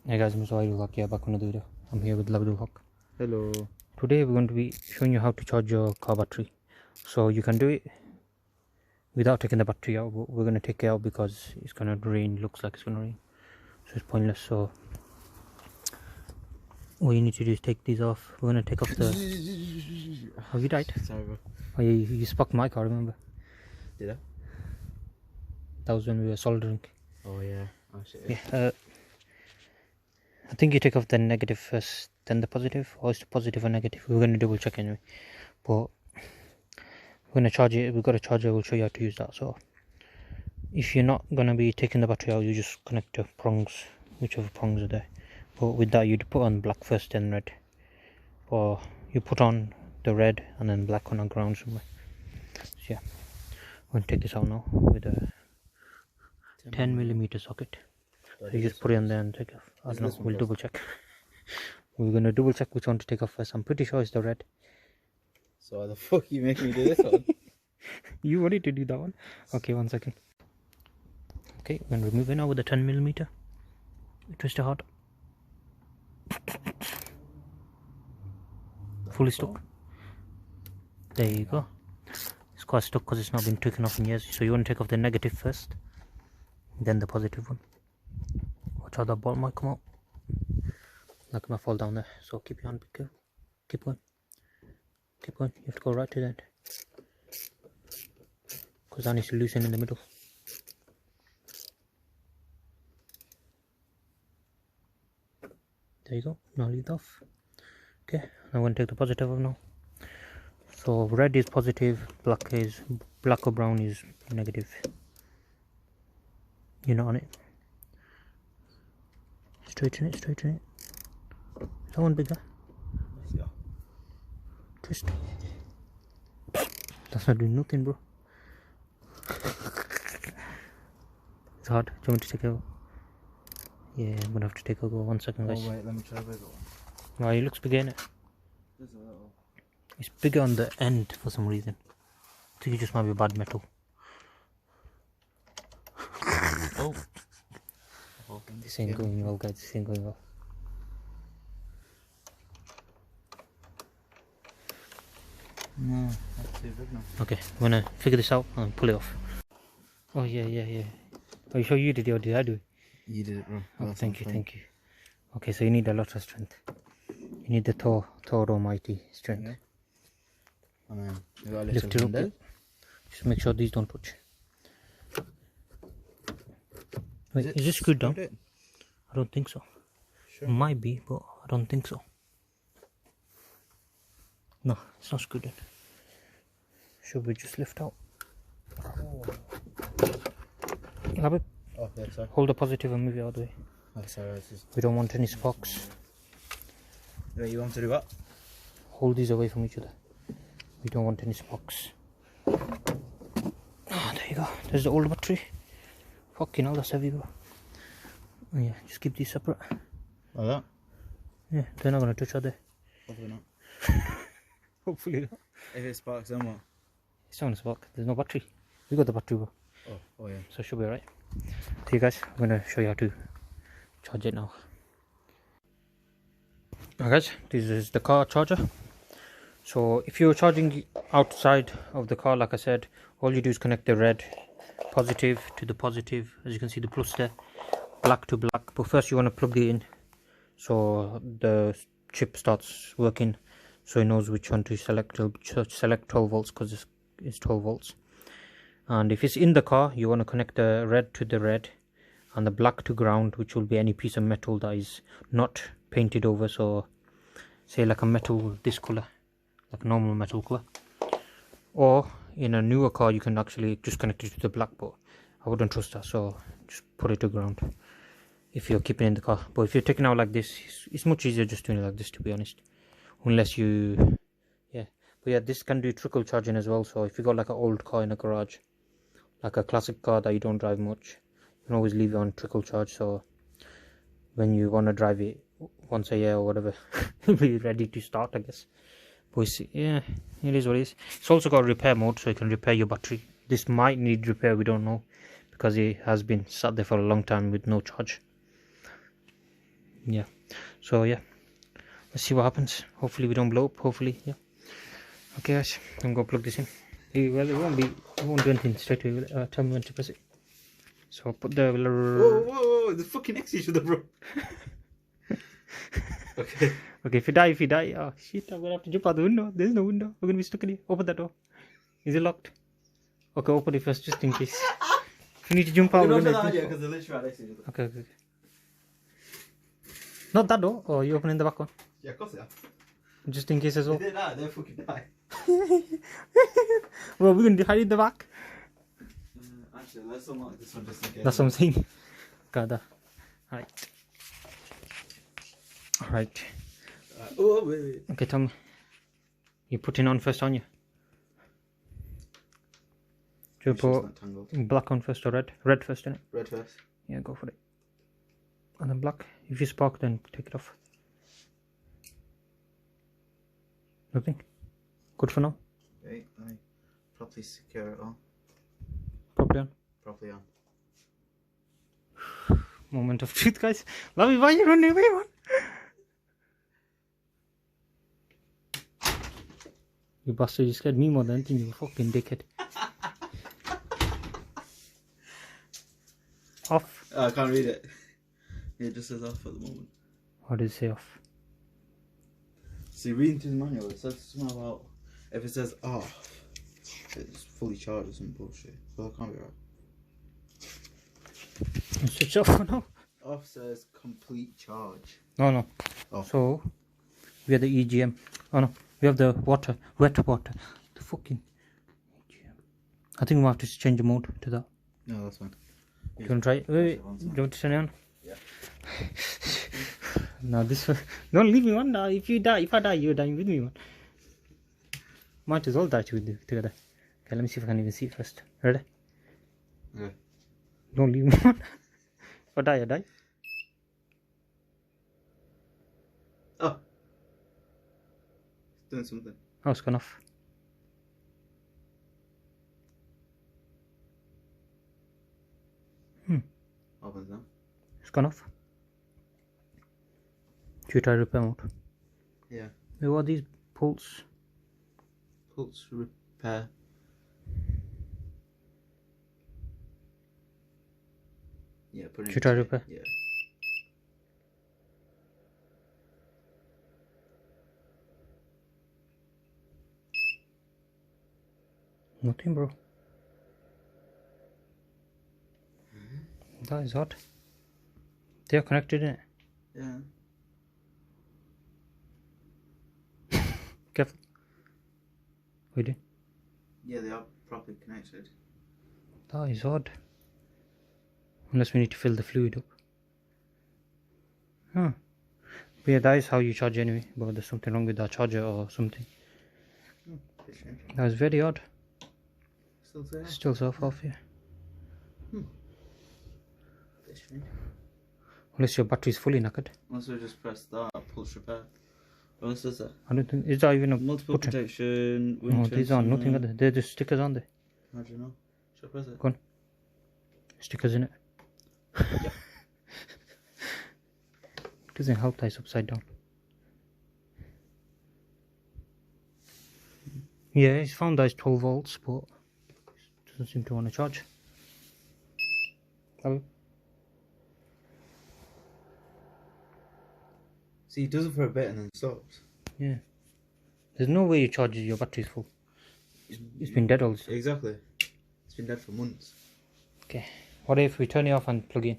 Hey guys, MrWaheedulHaque here, back on another video. I'm here with LaVidulHaque. Hello. Today we're going to be showing you how to charge your car battery. So you can do it without taking the battery out, but we're going to take it out because it's going to rain, looks like it's going to rain. So it's pointless. So all you need to do is take these off. We're going to take off the... Have you died? Sorry, bro. Oh, you sparked my car, remember? Did I? That was when we were soldering. Oh, yeah. Oh, shit. Yeah. I think you take off the negative first, then the positive, or it's the positive or negative. We're going to double check anyway. But we're going to charge it. We've got a charger. We'll show you how to use that. So if you're not going to be taking the battery out, you just connect the prongs, whichever prongs are there. But with that, you'd put on black first, then red. Or you put on the red and then black on a ground somewhere. So yeah, I'm going to take this out now with a 10mm socket. So you just put it on there and take off. I don't know, we'll double check. We're going to double check which one to take off first. I'm pretty sure it's the red. So why the fuck you make me do this one? You wanted to do that one? Okay, 1 second. Okay, we're going to remove it now with a 10mm. Twist it hard. Fully stuck. There you go. It's quite stuck because it's not been taken off in years. So you want to take off the negative first, then the positive one. Watch how that ball might come out. Not gonna fall down there, so keep your hand, be careful. Keep going. Keep going. You have to go right to the end. Because that needs to loosen in the middle. There you go. Now leave it off. Okay, I'm going to take the positive off now. So red is positive, black or brown is negative. You're not on it. Straighten it, straighten it. Is that one bigger? Yeah. Twist. That's not doing nothing, bro. It's hard. Do you want me to take it out? Yeah, I'm gonna have to take a go. 1 second, guys. Oh, wait, let me try a bigger one. Wow, it looks bigger, innit? There's a little. It's bigger on the end for some reason. I think it just might be bad metal. Oh. This ain't going well, guys. This ain't going well. No, that's too big now. Okay, I'm gonna figure this out and pull it off. Oh yeah. Are you sure you did it or did I do it? You did it, bro. Oh, thank you. Okay, so you need a lot of strength. You need the Thor Almighty strength. Yeah. And then you got a Lift it little up. Just make sure these don't touch. Wait, is this screwed down? I don't think so. Sure. Might be, but I don't think so. No, it's not screwed in. Should we just lift out? Have it. Oh, yeah, sorry. Hold the positive and move it out of the way. Oh, sorry, We don't want any sparks. Wait, you want to do what? Hold these away from each other. We don't want any sparks. Oh, there you go. There's the old battery. Fucking hell, that's heavy, bro. Oh, yeah, just keep these separate. Like that? Yeah, they're not going to touch, are they? Hopefully not. Hopefully not. If it sparks, then what? It's not going to spark. There's no battery. We got the battery, bro. Oh yeah. So it should be alright. Okay, guys, I'm going to show you how to charge it now. Now, guys, this is the car charger. So if you're charging outside of the car, like I said, all you do is connect the red positive to the positive. As you can see, the plus there, black to black. But first you want to plug it in so the chip starts working, so it knows which one to select. It'll select 12 volts because it's 12 volts. And if it's in the car, you want to connect the red to the red and the black to ground, which will be any piece of metal that is not painted over. So say like a metal this color, like a normal metal color. Or in a newer car you can actually just connect it to the black, but I wouldn't trust that, so just put it to ground if you're keeping it in the car. But if you're taking out like this, it's much easier just doing it like this, to be honest, unless you but yeah, this can do trickle charging as well. So if you got like an old car in a garage, like a classic car that you don't drive much, you can always leave it on trickle charge, so when you want to drive it once a year or whatever, it'll be ready to start, I guess. But yeah, it is what it is. It's also got repair mode, so you can repair your battery. This might need repair, we don't know, because it has been sat there for a long time with no charge. Yeah. So yeah, let's see what happens. Hopefully we don't blow up. Hopefully, yeah. Okay, guys, I'm gonna plug this in. Well, it won't do anything straight away. Tell me when to press it. So I'll put the. Whoa, they're fucking next to each other, bro. Okay. Okay, if you die, oh shit, I'm gonna have to jump out the window. There's no window. We're gonna be stuck in here. Open that door. Is it locked? Okay, open it first, just in case. If you need to jump out, we're gonna because they're literally right next to each other. Okay. Not that door. Or you opening the back one? Yeah, of course they are. Just in case as well. If they die, they'll fucking die. Well, we're gonna hide in the back. Actually, let's unlock this one just in case. That's what I'm saying. Got that. Alright. Oh, wait. Okay, tell me. You're putting on first, aren't you? Do you put black on first or red? Red first, innit? Red first. Yeah, go for it. And then black. If you spark, then take it off. Nothing? Good for now? Wait, let me properly secure it on. Properly on? Properly on. Moment of truth, guys. Lovey, why are you running away, man? You bastard, you scared me more than anything, you fucking dickhead. Off. I can't read it. It just says off at the moment. What does it say off? See, reading through the manual, it says something about if it says off, it's fully charged or some bullshit. Well, that can't be right. Switch off for now. Off says complete charge. No. Off. So, we have the EGM. Oh no, we have the water, wet water. The fucking EGM. I think we'll have to change the mode to that. No, that's fine. Do you want to try it? Wait. Do you want to turn it on? Yeah. No, this one. Don't leave me one now. If I die, you're dying with me, man. Might as well die with you together. Okay, let me see if I can even see it first. Ready? Yeah. Don't leave me one. If I die, I die. Oh. It's doing something. Oh, it's gone off. Opens now. It's gone off. Should we try repair mode? Yeah. Wait, what are these pulse? Pulse repair. Yeah, put it in. Should we try repair? Yeah. Nothing, bro. That is odd. They are connected, innit? Yeah. Careful. We did. Yeah, they are properly connected. That is odd. Unless we need to fill the fluid up. Huh. But yeah, that is how you charge anyway. But there's something wrong with that charger or something. That was very odd. Still there? Still so off, yeah. Unless your battery's fully knackered. Unless we just press that, pulse repair. What else is that? I don't think, is that even a Multiple button? protection. No, these are nothing other. They're just stickers on there. How do you know? Should I press it? Go on. Stickers in it. Yep. Doesn't help that it's upside down. Yeah, it's found that it's 12 volts, but it doesn't seem to want to charge. Hello? See, it does it for a bit and then stops. Yeah. There's no way you charge your battery's full. It's been dead all this time. Exactly. It's been dead for months. Okay. What if we turn it off and plug in?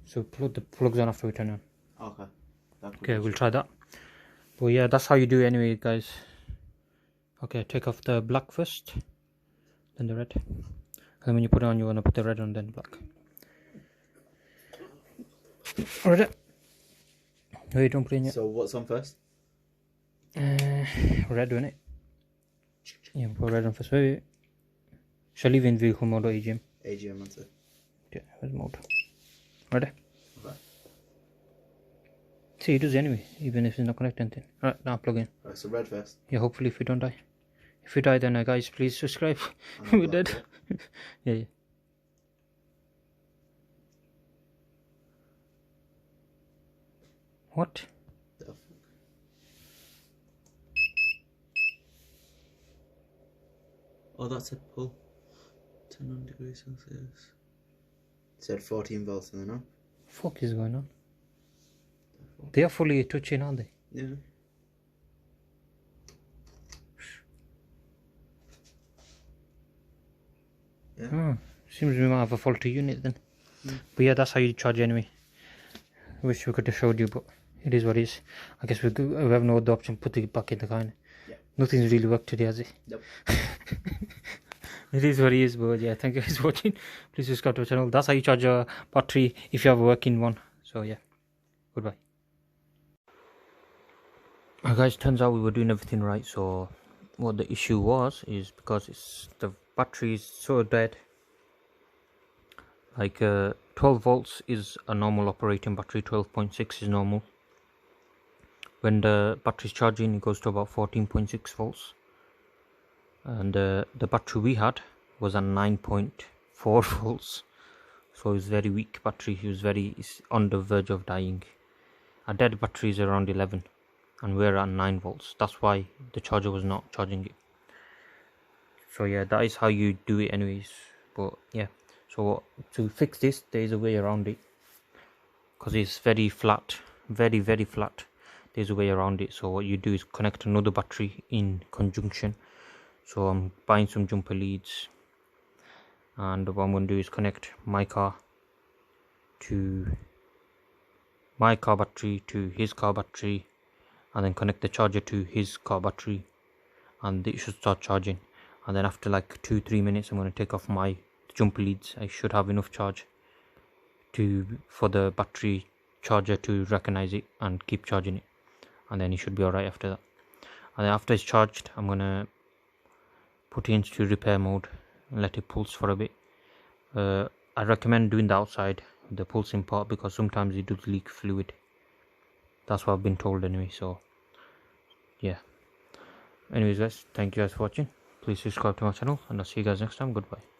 So plug the plugs on after we turn it on. Okay. Okay, we'll try that. But yeah, that's how you do it anyway, guys. Okay, take off the black first, then the red. And when you put it on, you want to put the red on, then black. Alright. Wait, don't put it in yet. So what's on first? Red, doing it. Yeah, put red on first. Wait. Shall I leave in vehicle mode or AGM? AGM, that's it. Yeah, where's mode? Ready? Okay. See, it does anyway, even if it's not connected anything. Alright, now plug in. Right, so red first. Yeah, hopefully if we don't die. If we die, then guys, please subscribe. We're dead. Yeah. What? The fuck? Oh, that said pull. 10 degrees Celsius. It said 14 volts in the knob. Fuck is going on? They are fully touching, aren't they? Yeah. Yeah. Oh, seems we might have a faulty unit then. But yeah, that's how you charge anyway. Wish we could have showed you, but it is what it is. I guess we have no other option. Put it back in the car. Yeah. Nothing's really worked today, has it? Nope. It is what it is, but yeah, thank you guys for watching. Please subscribe to our channel. That's how you charge a battery if you have a working one. So yeah, goodbye. Guys, turns out we were doing everything right. So what the issue was is because the battery is so dead. Like 12 volts is a normal operating battery. 12.6 is normal. When the battery is charging, it goes to about 14.6 volts. And the battery we had was at 9.4 volts, so it's very weak battery. It's on the verge of dying. A dead battery is around 11 and we're at 9 volts. That's why the charger was not charging it. So yeah, that is how you do it anyways. But yeah, so to fix this, there is a way around it, because it's very flat, very flat. There's a way around it. So what you do is connect another battery in conjunction. So I'm buying some jumper leads, and what I'm going to do is connect my car battery to his car battery, and then connect the charger to his car battery, and it should start charging. And then after like 2-3 minutes, I'm going to take off my jumper leads. I should have enough charge for the battery charger to recognize it and keep charging it, and then it should be alright after that. And then after it's charged, I'm going to put it into repair mode and let it pulse for a bit. I recommend doing the outside, the pulsing part, because sometimes it does leak fluid. That's what I've been told anyway. So yeah, anyways guys, thank you guys for watching. Please subscribe to my channel, and I'll see you guys next time. Goodbye.